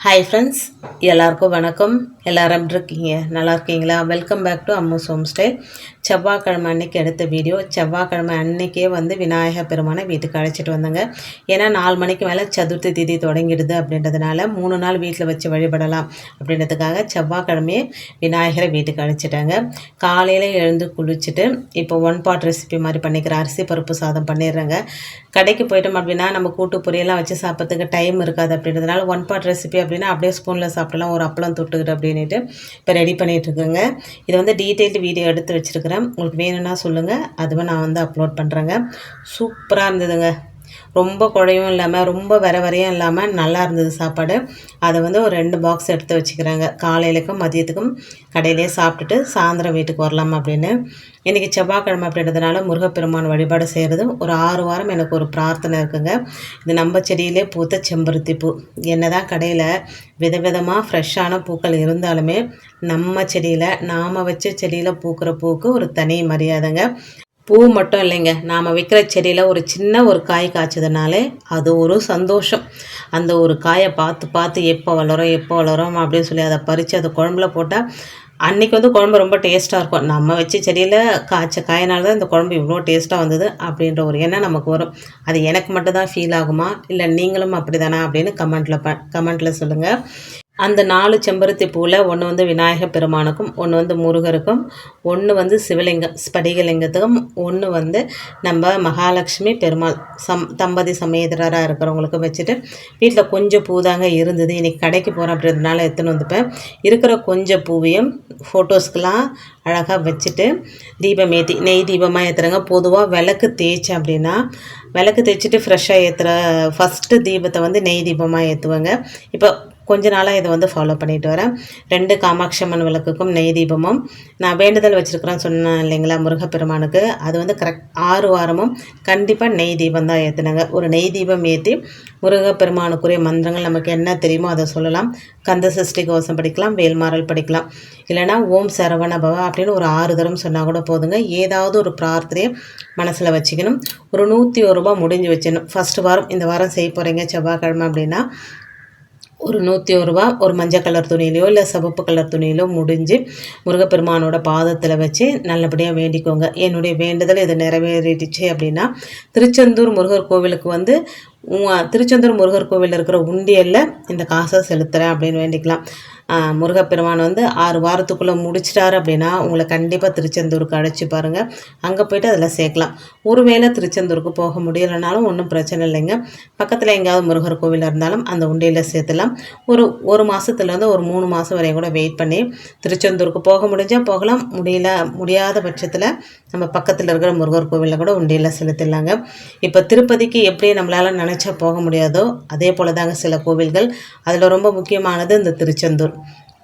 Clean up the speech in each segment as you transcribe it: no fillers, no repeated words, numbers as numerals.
Hi friends, எல்லாருக்கும் வணக்கம். எல்லோரும் இருக்கீங்க, நல்லா இருக்கீங்களா? Welcome back to Ammu's home stay. செவ்வாய்க்கிழமை அன்னைக்கு எடுத்த வீடியோ. செவ்வாய்க்கிழமை அன்றைக்கே விநாயகர் பெருமானை வீட்டுக்கு அழைச்சிட்டு வந்தேங்க. ஏன்னா 4 மணிக்கு மேலே சதுர்த்தி திதி தொடங்கிடுது அப்படின்றதுனால 3 நாள் வீட்டில் வச்சு வழிபடலாம் அப்படின்றதுக்காக செவ்வாய்க்கிழமையே விநாயகரை வீட்டுக்கு அழைச்சிட்டாங்க. காலையில் எழுந்து குளிச்சுட்டு இப்போ 1 பாட் ரெசிபி மாதிரி பண்ணிக்கிறேன். அரிசி பருப்பு சாதம் பண்ணிடுறேங்க. கடைக்கு போயிட்டோம் அப்படின்னா நம்ம கூட்டு பொரியெல்லாம் வச்சு சாப்பிட்றதுக்கு டைம் இருக்காது அப்படின்றதுனால 1 பாட் ரெசிபி அப்படின்னா அப்படியே ஸ்பூனில் சாப்பிடலாம், ஒரு அப்பளம் தொட்டுக்கிட்டு அப்படின்ட்டு இப்போ ரெடி பண்ணிகிட்ருக்கேங்க. இதை டீட்டெயில்டு வீடியோ எடுத்து வச்சுருக்கிறேன். உங்களுக்கு வேணும்னா சொல்லுங்கள், அதுவும் நான் அப்லோட் பண்ணுறேங்க. சூப்பராக இருந்ததுங்க. ரொம்ப குழையும் இல்லாமல் ரொம்ப வரையும் இல்லாமல் நல்லா இருந்தது சாப்பாடு. அதை ஒரு 2 பாக்ஸ் எடுத்து வச்சுக்கிறேங்க. காலையிலுக்கும் மதியத்துக்கும் கடையிலே சாப்பிட்டுட்டு சாயந்தரம் வீட்டுக்கு வரலாம் அப்படின்னு. இன்றைக்கி செவ்வாய்க்கிழமை அப்படின்றதுனால முருகப்பெருமான் வழிபாடு செய்கிறது ஒரு 6 வாரம் எனக்கு ஒரு பிரார்த்தனை இருக்குங்க. இது நம்ம செடியிலே பூத்த செம்பருத்தி பூ. என்ன தான் கடையில் விதவிதமாக ஃப்ரெஷ்ஷான பூக்கள் இருந்தாலுமே நம்ம செடியில் நாம் வச்ச செடியில் பூக்கிற பூவுக்கு ஒரு தனி மரியாதைங்க. பூ மட்டும் இல்லைங்க, நாம் வைக்கிற செடியில் ஒரு சின்ன ஒரு காய் காய்ச்சதுனாலே அது ஒரு சந்தோஷம். அந்த ஒரு காயை பார்த்து எப்போ வளரும் அப்படின்னு சொல்லி அதை பறித்து அதை குழம்புல போட்டால் அன்றைக்கி குழம்பு ரொம்ப டேஸ்ட்டாக இருக்கும். நம்ம வச்சு செடியில் காய்ச்ச காயினால தான் இந்த குழம்பு இவ்வளோ டேஸ்ட்டாக வந்தது அப்படின்ற ஒரு எண்ணம் நமக்கு வரும். அது எனக்கு மட்டும்தான் ஃபீல் ஆகுமா, இல்லை நீங்களும் அப்படி தானா அப்படின்னு கமெண்ட்டில் சொல்லுங்கள். அந்த 4 செம்பருத்தி பூவில் ஒன்று விநாயகர் பெருமானுக்கும், ஒன்று முருகருக்கும், ஒன்று சிவலிங்கம் ஸ்படிகலிங்கத்துக்கும், ஒன்று நம்ம மகாலட்சுமி பெருமாள் தம்பதி சமேதராக இருக்கிறவங்களுக்கும் வச்சுட்டு வீட்டில் கொஞ்சம் பூ தாங்க இருந்தது. இன்றைக்கி கடைக்கு போகிறேன் அப்படின்றதுனால எடுத்துன்னு வந்துப்பேன். இருக்கிற கொஞ்சம் பூவையும் ஃபோட்டோஸ்க்கெலாம் அழகாக வச்சுட்டு தீபம் ஏற்றி நெய் தீபமாக ஏற்றுறாங்க. பொதுவாக விளக்கு தேய்ச்சேன் அப்படின்னா விளக்கு தேய்ச்சிட்டு ஃப்ரெஷ்ஷாக ஏற்றுற ஃபஸ்ட்டு தீபத்தை நெய் தீபமாக ஏற்றுவாங்க. இப்போ கொஞ்ச நாளாக இதை ஃபாலோ பண்ணிட்டு வரேன். 2 காமாட்சி அம்மன் விளக்குக்கும் நெய் தீபமும் நான் வேண்டுதல் வச்சுருக்கிறேன்னு சொன்னேன் இல்லைங்களா முருகப்பெருமானுக்கு. அது கரெக்ட் 6 வாரமும் கண்டிப்பாக நெய் தீபம் தான் ஏற்றுனாங்க. ஒரு நெய் தீபம் ஏற்றி முருகப்பெருமானுக்குரிய மந்திரங்கள் நமக்கு என்ன தெரியுமோ அதை சொல்லலாம். கந்த சஷ்டி கவசம் படிக்கலாம், வேல்மாறல் படிக்கலாம், இல்லைனா ஓம் சரவண பவ அப்படின்னு ஒரு 6 தரம் சொன்னால் கூட போதுங்க. ஏதாவது ஒரு பிரார்த்தனையை மனசில் வச்சுக்கணும். ஒரு 101 ரூபா முடிஞ்சு வச்சிடணும். ஃபஸ்ட்டு வாரம் இந்த வாரம் செய்ய போகிறீங்க செவ்வாய்க்கிழமை அப்படின்னா ஒரு 101 ரூபா ஒரு மஞ்சள் கலர் துணியிலையோ இல்லை சிவப்பு கலர் துணியிலோ முடிஞ்சு முருகப்பெருமானோட பாதத்தில் வச்சு நல்லபடியாக வேண்டிக்கோங்க. என்னுடைய வேண்டுதல் இது நிறைவேறிடுச்சு அப்படின்னா திருச்செந்தூர் முருகர் கோவிலுக்கு திருச்செந்தூர் முருகர் கோவிலில் இருக்கிற உண்டியலில் இந்த காசை செலுத்துகிறேன் அப்படின்னு வேண்டிக்கலாம். முருகப்பெருமான் 6 வாரத்துக்குள்ளே முடிச்சிட்டாரு அப்படின்னா உங்களை கண்டிப்பாக திருச்செந்தூருக்கு அழைச்சி பாருங்கள். அங்கே போய்ட்டு அதில் சேர்க்கலாம். ஒருவேளை திருச்செந்தூருக்கு போக முடியலைனாலும் ஒன்றும் பிரச்சனை இல்லைங்க. பக்கத்தில் எங்கேயாவது முருகர் கோவில் இருந்தாலும் அந்த உண்டியில் சேர்த்துலாம். ஒரு மாதத்துலேருந்து ஒரு 3 மாதம் வரையும் கூட வெயிட் பண்ணி திருச்செந்தூருக்கு போக முடிஞ்சால் போகலாம். முடியாத பட்சத்தில் நம்ம பக்கத்தில் இருக்கிற முருகர் கோவிலில் கூட உண்டியில் செலுத்திடலாங்க. இப்போ திருப்பதிக்கு எப்படி நம்மளால் நினச்சா போக முடியாதோ அதே போல் தாங்க சில கோவில்கள். அதில் ரொம்ப முக்கியமானது இந்த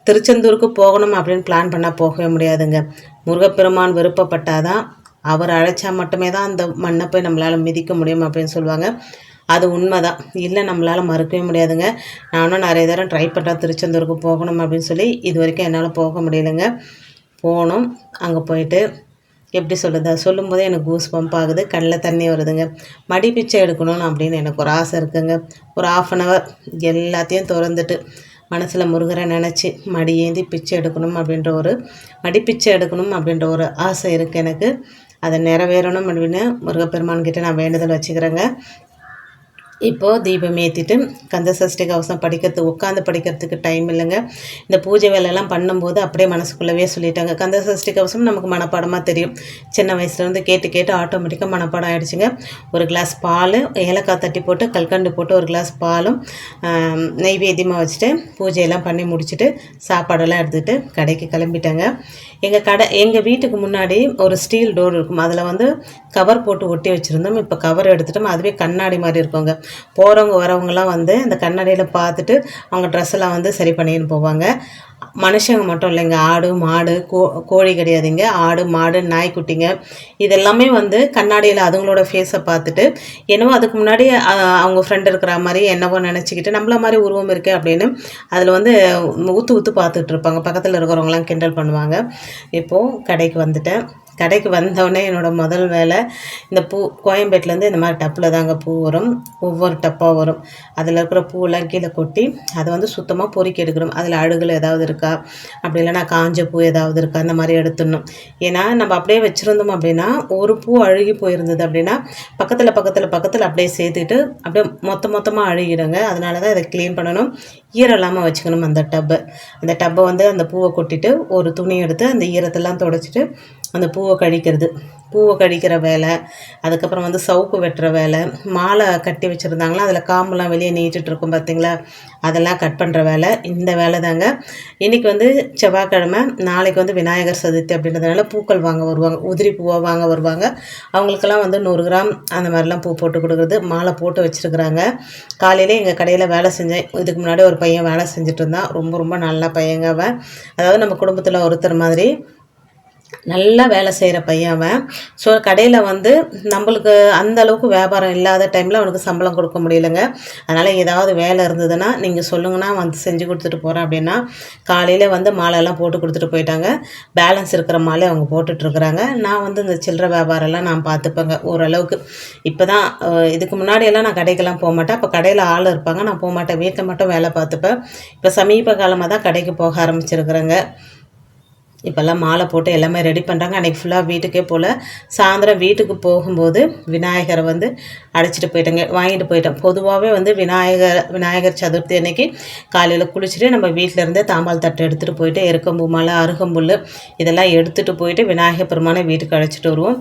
திருச்செந்தூருக்கு போகணும் அப்படின்னு பிளான் பண்ணால் போகவே முடியாதுங்க. முருகப்பெருமான் விருப்பப்பட்டாதான், அவர் அழைச்சா மட்டுமே தான் அந்த மண்ணை போய் நம்மளால் மிதிக்க முடியும் அப்படின்னு சொல்லுவாங்க. அது உண்மைதான், இல்லை நம்மளால் மறுக்கவே முடியாதுங்க. நானும் நிறைய தரம் ட்ரை பண்ணுறேன் திருச்செந்தூருக்கு போகணும் அப்படின்னு சொல்லி. இது வரைக்கும் என்னால் போக முடியலைங்க. போகணும். அங்கே போயிட்டு எப்படி சொல்லும்போதே எனக்கு கூஸ் பம்ப் ஆகுது, கண்ணில் தண்ணி வருதுங்க. மடி பிச்சை எடுக்கணும்னு அப்படின்னு எனக்கு ஒரு ஆசை இருக்குங்க. ஒரு 1/2 hour எல்லாத்தையும் திறந்துட்டு மனசில் முருகரை நினச்சி மடி ஏந்தி பிச்சை எடுக்கணும் அப்படின்ற ஒரு ஆசை இருக்குது எனக்கு. அதை நிறைவேறணும் அப்படின்னு முருகப்பெருமான்கிட்ட நான் வேண்டுதல் வச்சுக்கிறேங்க. இப்போது தீபம் ஏற்றிட்டு கந்த சஷ்டி கவசம் உட்காந்து படிக்கிறதுக்கு டைம் இல்லைங்க. இந்த பூஜை வேலையெல்லாம் பண்ணும்போது அப்படியே மனசுக்குள்ளவே சொல்லிட்டாங்க. கந்த சஷ்டி கவசம் நமக்கு மனப்பாடமாக தெரியும். சின்ன வயசுலேருந்து கேட்டு ஆட்டோமேட்டிக்காக மனப்பாடம் ஆகிடுச்சுங்க. ஒரு கிளாஸ் பால், ஏலக்காய் தட்டி போட்டு கல்கண்டு போட்டு ஒரு கிளாஸ் பாலும் நெய்வேத்தியமாக வச்சுட்டு பூஜையெல்லாம் பண்ணி முடிச்சுட்டு சாப்பாடெல்லாம் எடுத்துகிட்டு கடைக்கு கிளம்பிட்டாங்க. எங்கள் வீட்டுக்கு முன்னாடி ஒரு ஸ்டீல் டோர் இருக்கும். அதில் கவர் போட்டு ஒட்டி வச்சுருந்தோம். இப்போ கவர் எடுத்துட்டோம். அதுவே கண்ணாடி மாதிரி இருக்குங்க. போகிறவங்க வரவங்கலாம் அந்த கண்ணாடியில் பார்த்துட்டு அவங்க ட்ரெஸ்ஸெல்லாம் சரி பண்ணின்னு போவாங்க. மனுஷங்க மட்டும் இல்லைங்க, ஆடு மாடு கோழி கிடையாதுங்க. ஆடு மாடு நாய்க்குட்டிங்க இதெல்லாமே கண்ணாடியில் அதுங்களோட ஃபேஸை பார்த்துட்டு என்னவோ அதுக்கு முன்னாடி அவங்க ஃப்ரெண்ட் இருக்கிற மாதிரி என்னவோ நினச்சிக்கிட்டு நம்மள மாதிரி உருவம் இருக்குது அப்படின்னு அதில் ஊற்று பார்த்துட்டு இருப்பாங்க. பக்கத்தில் இருக்கிறவங்களாம் கிண்டல் பண்ணுவாங்க. இப்போது கடைக்கு வந்துட்டேன். கடைக்கு வந்தோடனே என்னோடய முதல் வேலை இந்த பூ கோயம்பேட்டிலேருந்து இந்த மாதிரி டப்பில் தாங்க பூ வரும், ஒவ்வொரு டப்பாக வரும். அதில் இருக்கிற பூவெல்லாம் கீழே கொட்டி அதை வந்து சுத்தமாக பொறுக்கி எடுக்கணும். அதில் அழுகல் ஏதாவது இருக்கா, அப்படி இல்லைனா காஞ்ச பூ ஏதாவது இருக்கா, அந்த மாதிரி எடுத்துடணும். ஏன்னா நம்ம அப்படியே வச்சுருந்தோம் அப்படின்னா ஒரு பூ அழுகி போயிருந்தது அப்படின்னா பக்கத்தில் அப்படியே சேர்த்துட்டு அப்படியே மொத்தமாக அழுகிடுங்க. அதனால தான் இதை க்ளீன் பண்ணணும், ஈரம் இல்லாமல் வச்சுக்கணும். அந்த டப்பை வந்து அந்த பூவை கொட்டிட்டு ஒரு துணி எடுத்து அந்த ஈரத்தெல்லாம் துடைச்சிட்டு அந்த பூவை கழிக்கிற வேலை, அதுக்கப்புறம் வந்து சவுக்கு வெட்டுற வேலை, மாலை கட்டி வச்சுருந்தாங்களா அதில் காம்பெல்லாம் வெளியே நீட்டுருக்கும் பார்த்திங்களா, அதெல்லாம் கட் பண்ணுற வேலை, இந்த வேலை தாங்க. இன்றைக்கி வந்து செவ்வாய்க்கிழமை, நாளைக்கு வந்து விநாயகர் சதுர்த்தி அப்படின்றதுனால பூக்கள் வாங்க வருவாங்க, உதிரி பூவாக வாங்க வருவாங்க. அவங்களுக்கெல்லாம் வந்து 100 கிராம் அந்த மாதிரிலாம் பூ போட்டு கொடுக்குறது, மாலை போட்டு வச்சுருக்குறாங்க. காலையிலே எங்கள் கடையில் வேலை செஞ்சேன். இதுக்கு முன்னாடி ஒரு பையன் வேலை செஞ்சுட்டு இருந்தான், ரொம்ப நல்ல பையங்க அவன். அதாவது நம்ம குடும்பத்தில் ஒருத்தர் மாதிரி நல்லா வேலை செய்கிற பையன் அவன். ஸோ கடையில் வந்து நம்மளுக்கு அந்த அளவுக்கு வியாபாரம் இல்லாத டைமில் அவனுக்கு சம்பளம் கொடுக்க முடியலைங்க. அதனால் ஏதாவது வேலை இருந்ததுன்னா நீங்கள் சொல்லுங்கன்னா வந்து செஞ்சு கொடுத்துட்டு போகிறேன் அப்படின்னா காலையில் வந்து மாலையெல்லாம் போட்டு கொடுத்துட்டு போயிட்டாங்க. பேலன்ஸ் இருக்கிற மாலை அவங்க போட்டுட்ருக்குறாங்க. நான் வந்து இந்த சில்லறை வியாபாரம்லாம் நான் பார்த்துப்பேங்க ஓரளவுக்கு. இப்போ தான் இதுக்கு முன்னாடியெல்லாம் நான் கடைக்கெல்லாம் போக மாட்டேன். அப்போ கடையில் ஆள் இருப்பாங்க, நான் போக மாட்டேன், வீட்டில் மட்டும் வேலை பார்த்துப்பேன். இப்போ சமீப காலமாக தான் கடைக்கு போக ஆரம்பிச்சிருக்கிறேங்க. இப்போல்லாம் மாலை போட்டு எல்லாமே ரெடி பண்ணுறாங்க. அன்றைக்கி ஃபுல்லாக வீட்டுக்கே போல் சாயந்தரம் வீட்டுக்கு போகும்போது விநாயகரை வந்து அழைச்சிட்டு வாங்கிட்டு போயிட்டேன். பொதுவாகவே வந்து விநாயகர் சதுர்த்தி அன்னைக்கு காலையில் குளிச்சுட்டு நம்ம வீட்டிலேருந்தே தாம்பால் தட்டு எடுத்துகிட்டு போயிட்டு எருக்கம்பூ மாலை, அருகம்புல் இதெல்லாம் எடுத்துகிட்டு போயிட்டு விநாயகர் பெருமானை வீட்டுக்கு அழைச்சிட்டு வருவோம்.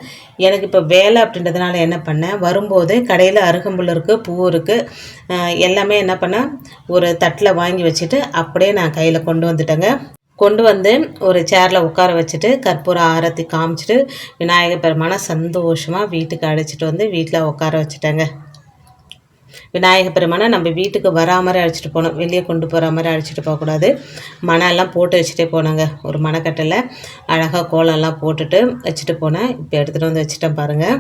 எனக்கு இப்போ வேலை அப்படின்றதுனால என்ன பண்ணேன், வரும்போது கடையில் அருகம்புல் இருக்குது, பூ இருக்குது, எல்லாமே என்ன பண்ணேன் ஒரு தட்டில் வாங்கி வச்சுட்டு அப்படியே நான் கையில் கொண்டு வந்து ஒரு சேரில் உட்கார வச்சுட்டு கற்பூர ஆரத்தி காமிச்சிட்டு விநாயகர் பெருமானை சந்தோஷமாக வீட்டுக்கு அழைச்சிட்டு வந்து வீட்டில் உட்கார வச்சுட்டேங்க. விநாயகர் பெருமானை நம்ம வீட்டுக்கு வரா மாதிரி அழைச்சிட்டு போனோம், வெளியே கொண்டு போகிற மாதிரி அழைச்சிட்டு போகக்கூடாது. மணெல்லாம் போட்டு வச்சுட்டே போனாங்க. ஒரு மணக்கட்டையில் அழகாக கோலம்லாம் போட்டுட்டு வச்சுட்டு போனேன். இப்போ எடுத்துகிட்டு வந்து வச்சுட்டேன் பாருங்கள்.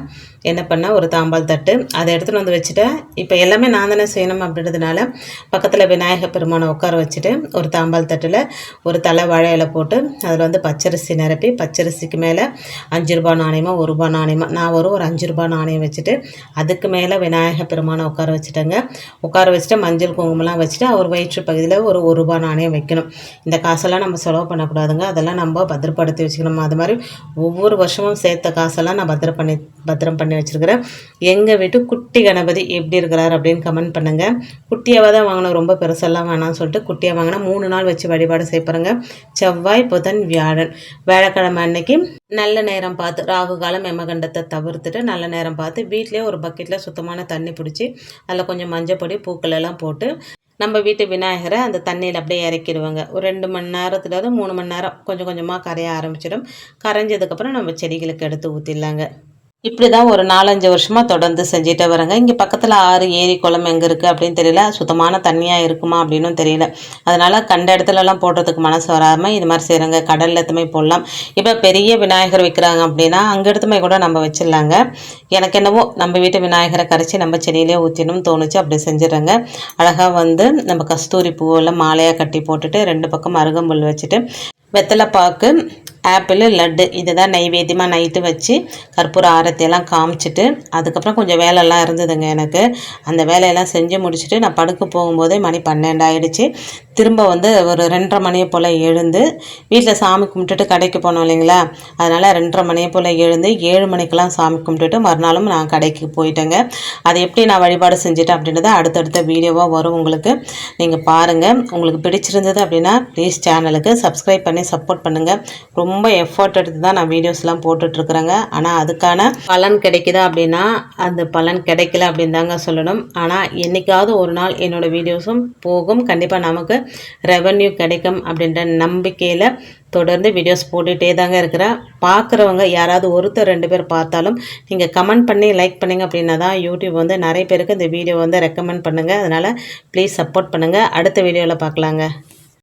என்ன பண்ணால் ஒரு தாம்பால் தட்டு அதை எடுத்துகிட்டு வந்து வச்சுட்டேன். இப்போ எல்லாமே நான் தானே செய்யணும் அப்படின்றதுனால பக்கத்தில் விநாயகர் பெருமானை உட்கார வச்சுட்டு ஒரு தாம்பால் தட்டில் ஒரு தலை வாழை இலை போட்டு அதில் வந்து பச்சரிசி நிரப்பி, பச்சரிசிக்கு மேலே 5 ரூபா நாணயமாக 1 ரூபா நாணயமாக நான் ஒரு 5 ரூபா நாணயம் வச்சுட்டு அதுக்கு மேலே விநாயகர் பெருமானை உட்கார வச்சுட்டு மஞ்சள் குங்குமம்லாம் வச்சுட்டு அவர் வயிற்று பகுதியில் ஒரு 1 ரூபா நாணயம் வைக்கணும். இந்த காசெல்லாம் நம்ம செலவு பண்ணக்கூடாதுங்க, அதெல்லாம் நம்ம பத்திரப்படுத்தி வச்சுக்கணும். அது மாதிரி ஒவ்வொரு வருஷமும் சேர்த்த காசெல்லாம் நான் பத்திரம் பண்ணி வச்சுருக்கிறேன். எங்கள் வீட்டு குட்டி கணபதி எப்படி இருக்கிறார் அப்படின்னு கமெண்ட் பண்ணுங்கள். குட்டியாவாக தான் வாங்கினோம், ரொம்ப பெருசெல்லாம் வேணாம்னு சொல்லிட்டு குட்டியாக வாங்கினா 3 நாள் வச்சு வழிபாடு செய்யப்படுங்க. செவ்வாய், புதன், வியாழன், வியாழக்கிழமை அன்னைக்கு நல்ல நேரம் பார்த்து ராகு காலம் எமகண்டத்தை தவிர்த்துட்டு நல்ல நேரம் பார்த்து வீட்டிலே ஒரு பக்கெட்டில் சுத்தமான தண்ணி பிடிச்சி அதில் கொஞ்சம் மஞ்சப்பொடி பூக்கள் எல்லாம் போட்டு நம்ம வீட்டு விநாயகரை அந்த தண்ணியில் அப்படியே இறக்கிடுவாங்க. ஒரு 2 மணி நேரத்துலேருந்து 3 மணி நேரம் கொஞ்சம் கொஞ்சமாக கரைய ஆரம்பிச்சிடும். கரைஞ்சதுக்கப்புறம் நம்ம செடிகளுக்கு எடுத்து ஊற்றிடலாங்க. இப்படி தான் ஒரு 4-5 வருஷமாக தொடர்ந்து செஞ்சுட்டே வரேங்க. இங்கே பக்கத்தில் ஆறு, ஏரி, குளம் எங்கே இருக்குது அப்படின்னு தெரியல, சுத்தமான தண்ணியாக இருக்குமா அப்படின்னும் தெரியல. அதனால் கண்ட இடத்துலலாம் போடுறதுக்கு மனசு வராமல் இது மாதிரி செய்கிறாங்க. கடலில் எடுத்துமே போடலாம். இப்போ பெரிய விநாயகர் வைக்கிறாங்க அப்படின்னா அங்கே எடுத்துமே கூட நம்ம வச்சிடலாங்க. எனக்கு என்னவோ நம்ம வீட்டு விநாயகரை கரைச்சி நம்ம செடியிலே ஊற்றினும் தோணுச்சு, அப்படி செஞ்சிடறேங்க. அழகாக வந்து நம்ம கஸ்தூரி பூவெல்லாம் மாலையாக கட்டி போட்டுட்டு 2 பக்கம் அருகம்புல் வச்சுட்டு வெத்தலைப்பாக்கு, ஆப்பிள், லட்டு இதுதான் நைவேத்தியமாக நைட்டு வச்சு கற்பூர ஆரத்தியெல்லாம் காமிச்சிட்டு அதுக்கப்புறம் கொஞ்சம் வேலையெல்லாம் இருந்ததுங்க எனக்கு. அந்த வேலையெல்லாம் செஞ்சு முடிச்சுட்டு நான் படுக்க போகும்போதே மணி 12 ஆகிடுச்சு. திரும்ப வந்து ஒரு 2:30 மணியை போல் எழுந்து வீட்டில் சாமி கும்பிட்டுட்டு கடைக்கு போனோம் இல்லைங்களா, அதனால் 2:30 மணியை போல் எழுந்து 7 மணிக்கெல்லாம் சாமி கும்பிட்டுட்டு மறுநாளும் நான் கடைக்கு போயிட்டேங்க. அதை எப்படி நான் வழிபாடு செஞ்சுட்டேன் அப்படின்றத அடுத்தடுத்த வீடியோவாக வரும் உங்களுக்கு, நீங்கள் பாருங்கள். உங்களுக்கு பிடிச்சிருந்தது அப்படின்னா ப்ளீஸ் சேனலுக்கு சப்ஸ்கிரைப் பண்ணி சப்போர்ட் பண்ணுங்கள். ரொம்ப எஃபர்ட் எடுத்து தான் நான் வீடியோஸ்லாம் போட்டுட்ருக்குறேங்க. ஆனால் அதுக்கான பலன் கிடைக்குதா அப்படின்னா அந்த பலன் கிடைக்கல அப்படின்னு தாங்க சொல்லணும். ஆனால் என்றைக்காவது ஒரு நாள் என்னோடய வீடியோஸும் போகும், கண்டிப்பாக நமக்கு ரெவன்யூ கிடைக்கும் அப்படின்ற நம்பிக்கையில் தொடர்ந்து வீடியோஸ் போட்டுகிட்டே தாங்க இருக்கிறேன். பார்க்குறவங்க யாராவது 1-2 பேர் பார்த்தாலும் நீங்கள் கமெண்ட் பண்ணி லைக் பண்ணிங்க அப்படின்னா தான் யூடியூப் வந்து நிறைய பேருக்கு இந்த வீடியோ வந்து ரெக்கமெண்ட் பண்ணுங்கள். அதனால் ப்ளீஸ் சப்போர்ட் பண்ணுங்கள். அடுத்த வீடியோவில் பார்க்கலாங்க.